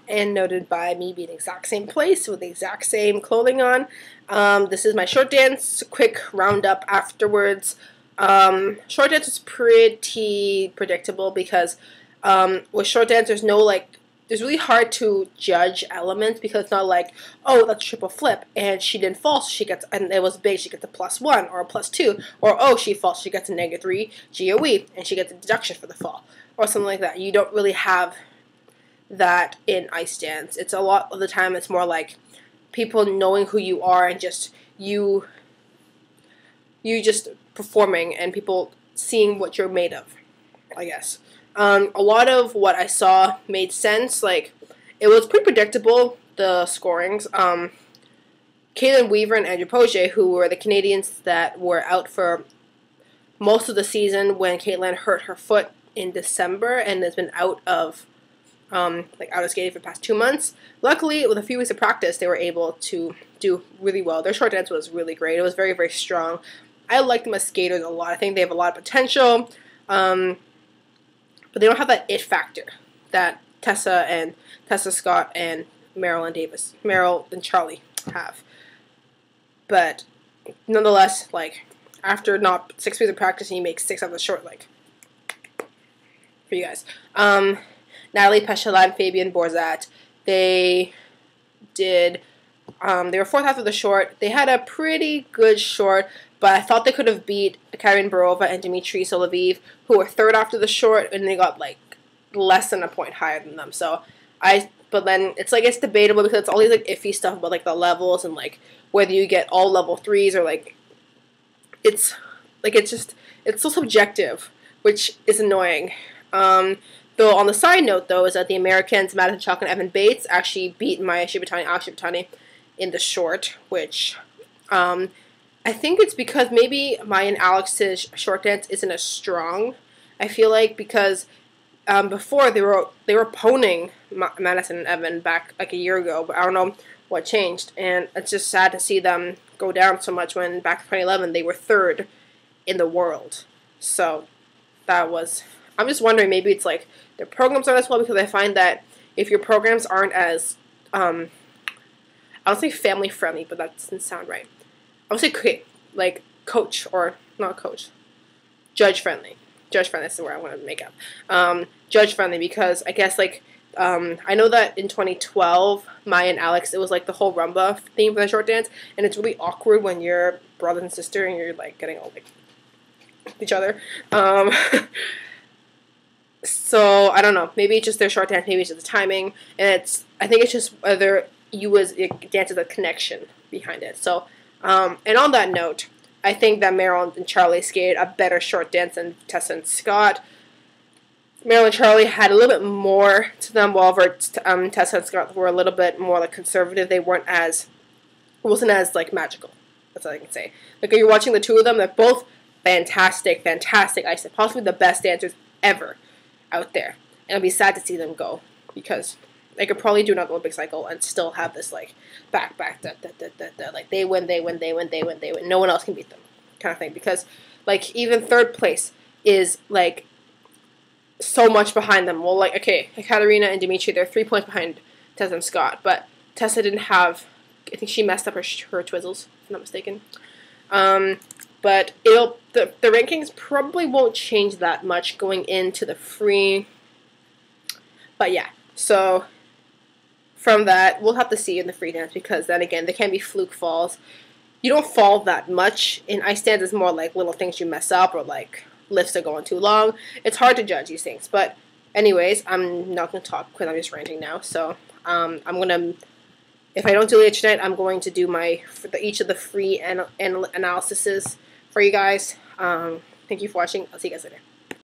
and noted by me being the exact same place with the exact same clothing on. This is my short dance, quick roundup afterwards. Short dance is pretty predictable because with short dance there's no it's really hard to judge elements because it's not like, oh, that's a triple flip and she didn't fall, so she gets, and it was big, she gets a +1 or a +2, or oh, she falls, she gets a -3 GOE and she gets a deduction for the fall or something like that. You don't really have that in ice dance. It's a lot of the time it's more like people knowing who you are and just you just performing and people seeing what you're made of, I guess. A lot of what I saw made sense. Like, it was pretty predictable, the scorings. Kaitlyn Weaver and Andrew Poirier, who were the Canadians that were out for most of the season when Kaitlyn hurt her foot in December and has been out of skating for the past 2 months. Luckily, with a few weeks of practice, they were able to do really well. Their short dance was really great. It was very, very strong. I like them as skaters a lot. I think they have a lot of potential. But they don't have that it factor that Tessa Scott and Merrill and Charlie have. But nonetheless, after not 6 weeks of practice and you make 6 out of the short leg. For you guys. Natalie Peschala and Fabian Borzat, they were 4th after the short. They had a pretty good short, but I thought they could have beat Karen Barova and Dmitry Solovyv, who were 3rd after the short, and they got less than a point higher than them. But then it's it's debatable because it's all these iffy stuff about the levels and whether you get all level 3s or it's so subjective, which is annoying. Though on the side note though is that the Americans Madison Chock and Evan Bates actually beat Maya Shibatani, Alex Shibatani in the short, which I think it's because maybe Maya and Alex's short dance isn't as strong. I feel because before they were poning Madison and Evan back a year ago, but I don't know what changed, and it's just sad to see them go down so much when back in 2011 they were 3rd in the world. So I'm just wondering, maybe it's their programs aren't as well, because I find that if your programs aren't as I don't say family friendly, but that doesn't sound right. I would say coach, or not coach, judge friendly. Judge friendly is the word I want to make up. Judge friendly, because I guess I know that in 2012, Maya and Alex, it was the whole rumba theme for the short dance, and it's really awkward when you're brother and sister and you're getting all each other. So I don't know. Maybe it's just their short dance. Maybe it's just the timing, and I think it's just whether dance is a connection behind it. So. And on that note, I think that Merrill and Charlie skated a better short dance than Tessa and Scott. Merrill and Charlie had a little bit more to them, while Tessa and Scott were a little bit more conservative. They wasn't as magical. That's all I can say. If you're watching the two of them, they're both fantastic ice, possibly the best dancers ever out there. And it'll be sad to see them go, because they could probably do another Olympic cycle and still have this back they win, no one else can beat them kind of thing, because even 3rd place is so much behind them. Well, okay, Katerina and Dmitry, they're 3 points behind Tessa and Scott, but Tessa didn't have, I think she messed up her twizzles, if I'm not mistaken. But the rankings probably won't change that much going into the free. But yeah, so from that, we'll have to see in the free dance, because then again, there can be fluke falls. You don't fall that much. In ice dance, it's more little things you mess up, or lifts are going too long. It's hard to judge these things. But anyways, I'm not going to talk because I'm just ranting now. So I'm going to, if I don't do it tonight, I'm going to do each of the free analyses for you guys. Thank you for watching. I'll see you guys later.